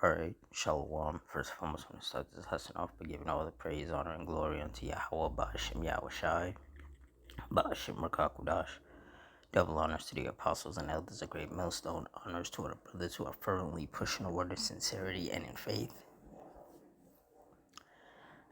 Alright, Shalom. First and foremost, I'm going to start this lesson off by giving all the praise, honor, and glory unto Yahweh, Ba'ashem Yahweh Shai, Ba'ashem Rakakudash. Double honors to the apostles and elders, a great millstone. Honors to our brothers who are fervently pushing the word of sincerity and in faith.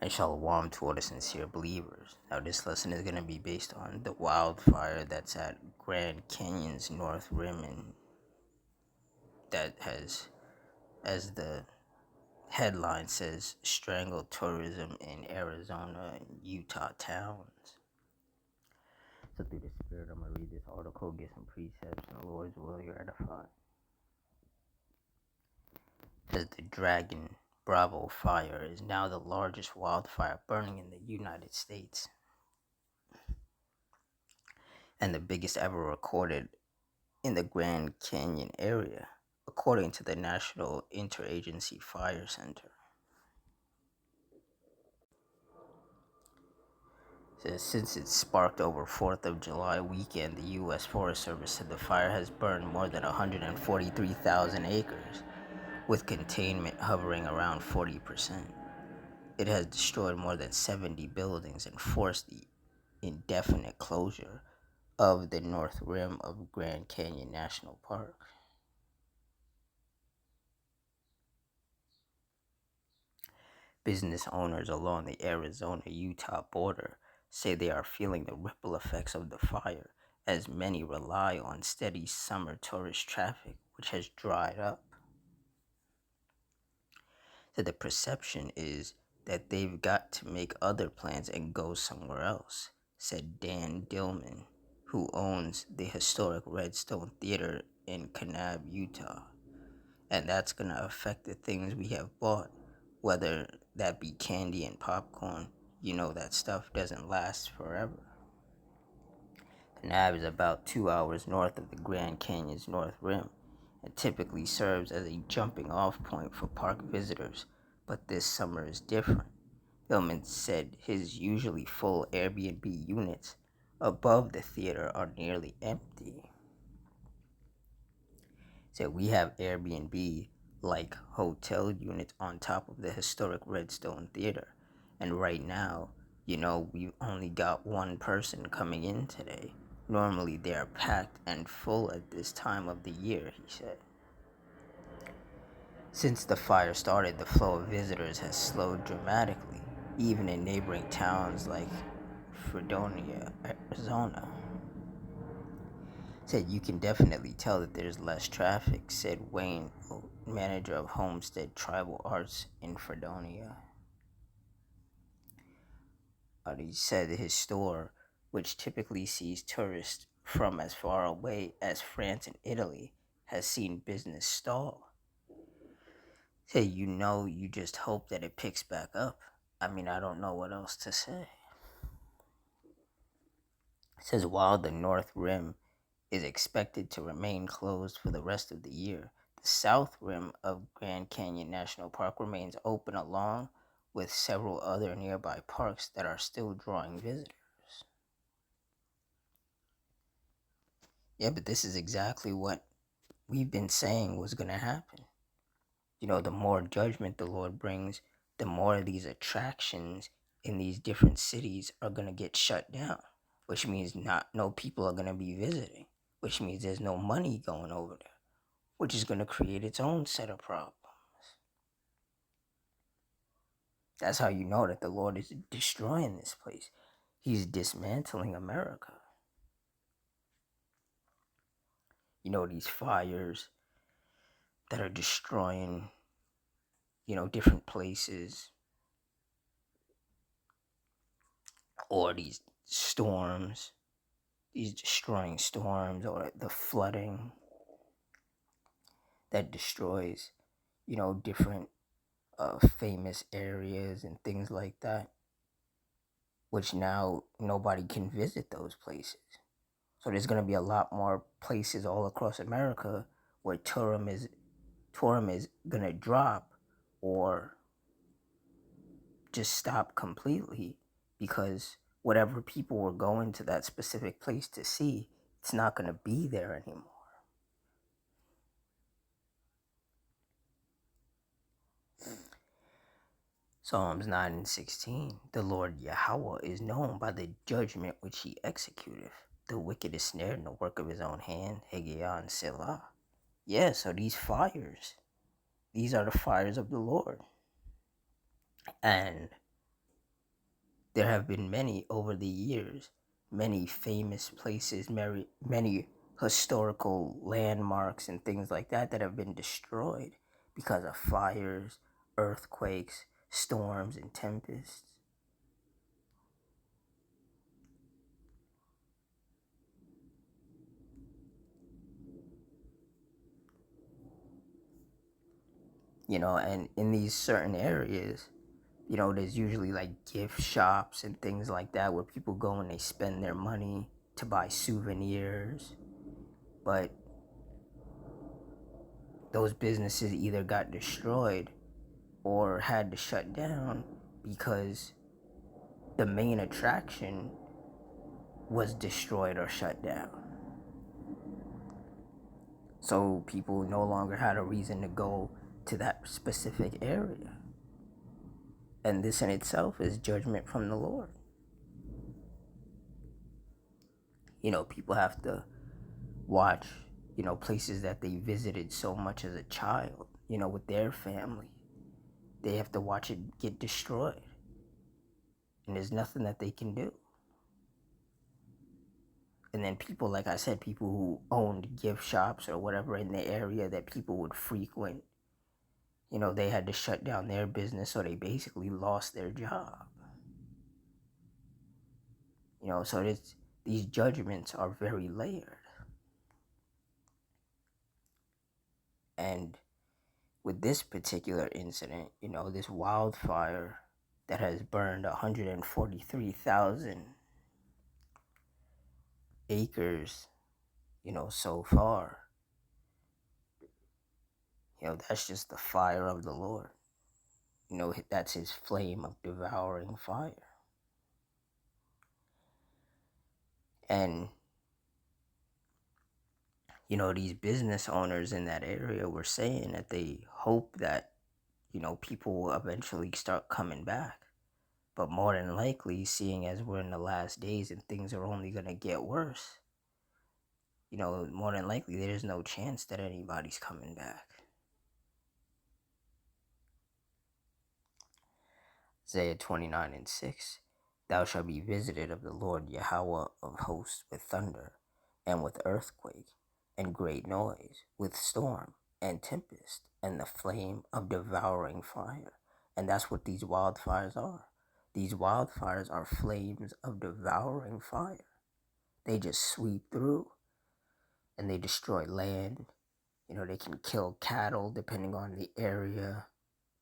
And Shalom to all the sincere believers. Now, this lesson is going to be based on the wildfire that's at Grand Canyon's North Rim, and that has, as the headline says, strangled tourism in Arizona and Utah towns. So through the Spirit, I'm going to read this article, get some precepts, and the Lord's will you're edified. It says the Dragon Bravo fire is now the largest wildfire burning in the United States, and the biggest ever recorded in the Grand Canyon area, according to the National Interagency Fire Center. Since it sparked over 4th of July weekend, the U.S. Forest Service said the fire has burned more than 143,000 acres, with containment hovering around 40%. It has destroyed more than 70 buildings and forced the indefinite closure of the north rim of Grand Canyon National Park. Business owners along the Arizona-Utah border say they are feeling the ripple effects of the fire, as many rely on steady summer tourist traffic, which has dried up. So the perception is that they've got to make other plans and go somewhere else, said Dan Dillman, who owns the historic Redstone Theater in Kanab, Utah. And that's going to affect the things we have bought, whether that be candy and popcorn. You know that stuff doesn't last forever. Kanab is about 2 hours north of the Grand Canyon's North Rim and typically serves as a jumping off point for park visitors, but this summer is different. Hillman said his usually full Airbnb units above the theater are nearly empty. So we have Airbnb like hotel units on top of the historic Redstone Theater. And right now, we've only got one person coming in today. Normally they are packed and full at this time of the year, he said. Since the fire started, the flow of visitors has slowed dramatically, even in neighboring towns like Fredonia, Arizona. Said you can definitely tell that there's less traffic, said Wayne, manager of Homestead Tribal Arts in Fredonia. He said his store, which typically sees tourists from as far away as France and Italy, has seen business stall. Said you just hope that it picks back up. I mean, I don't know what else to say. It says while the North Rim is expected to remain closed for the rest of the year, the South Rim of Grand Canyon National Park remains open along with several other nearby parks that are still drawing visitors. Yeah, but this is exactly what we've been saying was going to happen. The more judgment the Lord brings, the more of these attractions in these different cities are going to get shut down, which means no people are going to be visiting, which means there's no money going over there, which is going to create its own set of problems. That's how you know that the Lord is destroying this place. He's dismantling America. These fires that are destroying, different places, or these storms, these destroying storms, or the flooding that destroys, different famous areas and things like that, which now nobody can visit those places. So there's going to be a lot more places all across America where tourism is going to drop or just stop completely, because whatever people were going to that specific place to see, it's not going to be there anymore. Psalms 9 and 16. The Lord Yahweh is known by the judgment which he executeth. The wicked is snared in the work of his own hand. Haggai and Selah. Yeah, so these fires, these are the fires of the Lord. And there have been many over the years, many famous places, many historical landmarks and things like that that have been destroyed because of fires, earthquakes, storms, and tempests. And in these certain areas, there's usually like gift shops and things like that where people go and they spend their money to buy souvenirs. But those businesses either got destroyed or had to shut down because the main attraction was destroyed or shut down. So people no longer had a reason to go to that specific area. And this in itself is judgment from the Lord. People have to watch, places that they visited so much as a child, with their family. They have to watch it get destroyed. And there's nothing that they can do. And then people, like I said, people who owned gift shops or whatever in the area that people would frequent, they had to shut down their business, so they basically lost their job. So these judgments are very layered. And with this particular incident, this wildfire that has burned 143,000 acres, so far, that's just the fire of the Lord. That's his flame of devouring fire. And, these business owners in that area were saying that they hope that, people will eventually start coming back. But more than likely, seeing as we're in the last days and things are only going to get worse, more than likely there's no chance that anybody's coming back. Isaiah 29 and 6. Thou shalt be visited of the Lord Yahweh of hosts with thunder, and with earthquake, and great noise, with storm, and tempest, and the flame of devouring fire. And that's what these wildfires are. These wildfires are flames of devouring fire. They just sweep through, and they destroy land. They can kill cattle depending on the area,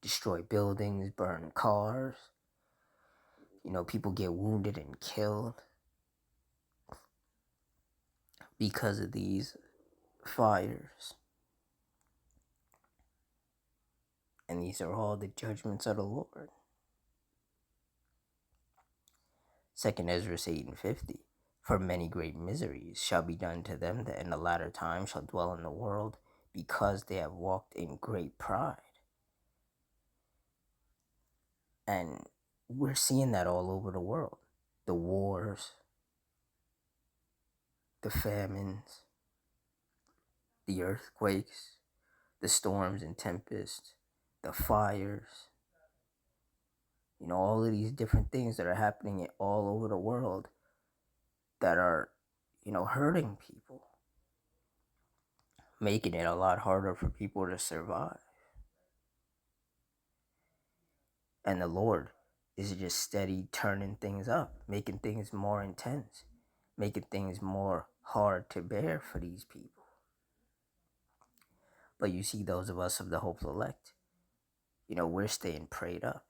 destroy buildings, burn cars. People get wounded and killed because of these fires. And these are all the judgments of the Lord. 2 Ezra 8 and 50. For many great miseries shall be done to them that in the latter time shall dwell in the world, because they have walked in great pride. And we're seeing that all over the world. The wars, the famines, the earthquakes, the storms and tempests, the fires, all of these different things that are happening all over the world that are, hurting people, making it a lot harder for people to survive. And the Lord is just steady turning things up, making things more intense, making things more hard to bear for these people. But you see, those of us of the hopeful elect, we're staying prayed up.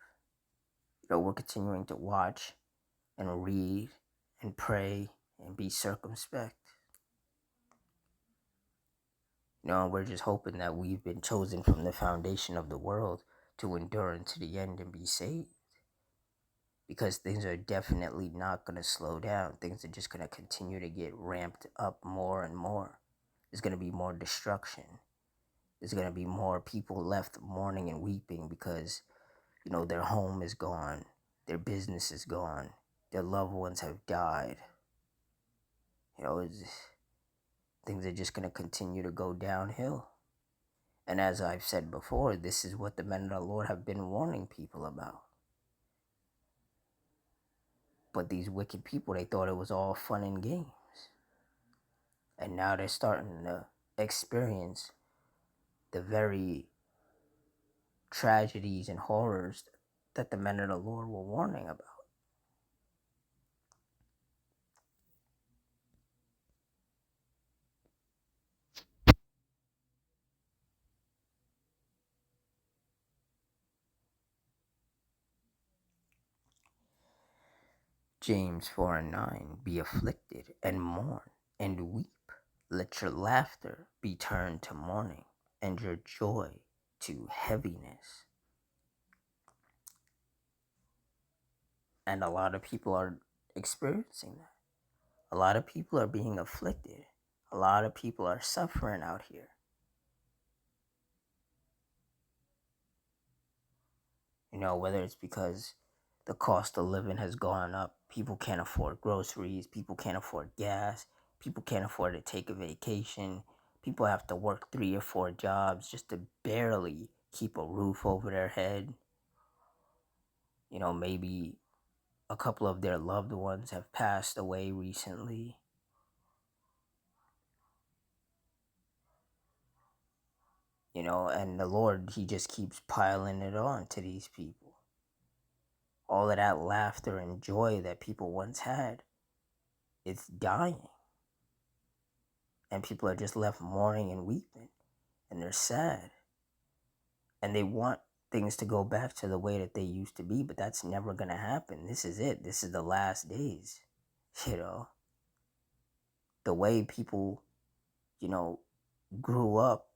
We're continuing to watch and read and pray and be circumspect. And we're just hoping that we've been chosen from the foundation of the world to endure unto the end and be saved. Because things are definitely not going to slow down. Things are just going to continue to get ramped up more and more. There's going to be more destruction. There's going to be more people left mourning and weeping because their home is gone, their business is gone, their loved ones have died. It's, things are just going to continue to go downhill. And as I've said before, this is what the men of the Lord have been warning people about. But these wicked people, they thought it was all fun and games. And now they're starting to experience the very tragedies and horrors that the men of the Lord were warning about. James 4:9, be afflicted and mourn and weep. Let your laughter be turned to mourning and your joy to heaviness. And a lot of people are experiencing that. A lot of people are being afflicted. A lot of people are suffering out here. Whether it's because the cost of living has gone up, people can't afford groceries, people can't afford gas, people can't afford to take a vacation, people have to work 3 or 4 jobs just to barely keep a roof over their head. Maybe a couple of their loved ones have passed away recently. And the Lord, he just keeps piling it on to these people. All of that laughter and joy that people once had, it's dying. And people are just left mourning and weeping. And they're sad. And they want things to go back to the way that they used to be, but that's never going to happen. This is it. This is the last days. The way people, grew up,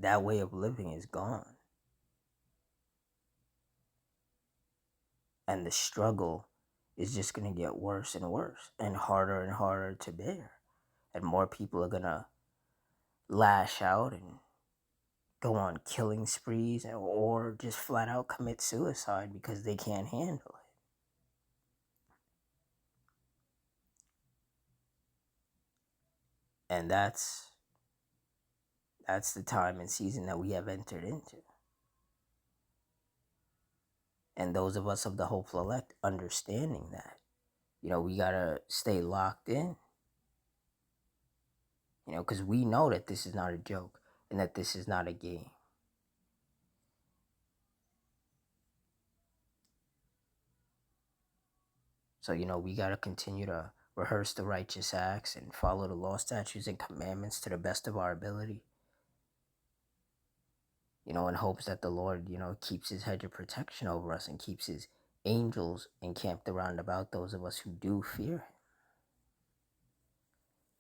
that way of living is gone. And the struggle is just going to get worse and worse and harder to bear. And more people are going to lash out and go on killing sprees or just flat out commit suicide because they can't handle it. And that's the time and season that we have entered into. And those of us of the hopeful elect understanding that, we got to stay locked in, because we know that this is not a joke and that this is not a game. So, we got to continue to rehearse the righteous acts and follow the law, statutes, and commandments to the best of our ability. In hopes that the Lord, keeps his hedge of protection over us and keeps his angels encamped around about those of us who do fear him.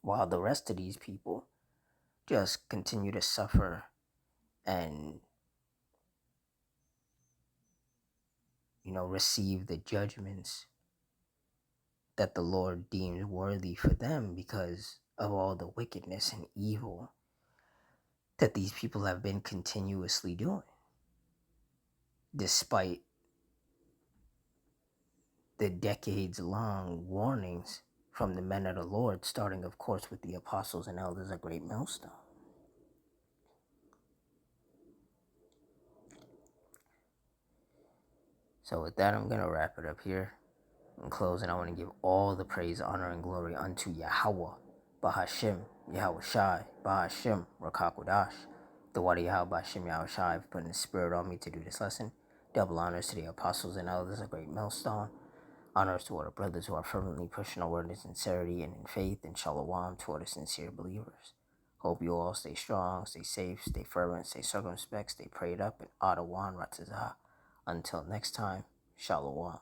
While the rest of these people just continue to suffer and, receive the judgments that the Lord deems worthy for them because of all the wickedness and evil that these people have been continuously doing, despite the decades-long warnings from the men of the Lord, starting, of course, with the apostles and elders of Great Millstone. So with that, I'm going to wrap it up here. In closing, I want to give all the praise, honor, and glory unto Yahweh, Bahashim, Yahweh Shai, Bahashim, Rakakwadash, the Wadi Yahweh Bahashim Yahweh Shai, for putting the spirit on me to do this lesson. Double honors to the apostles and elders of Great Millstone. Honors to all the brothers who are fervently pushing the word in sincerity and in faith, and shalom to all the sincere believers. Hope you all stay strong, stay safe, stay fervent, stay circumspect, stay prayed up, and Adawan Ratzazah. Until next time, shalom.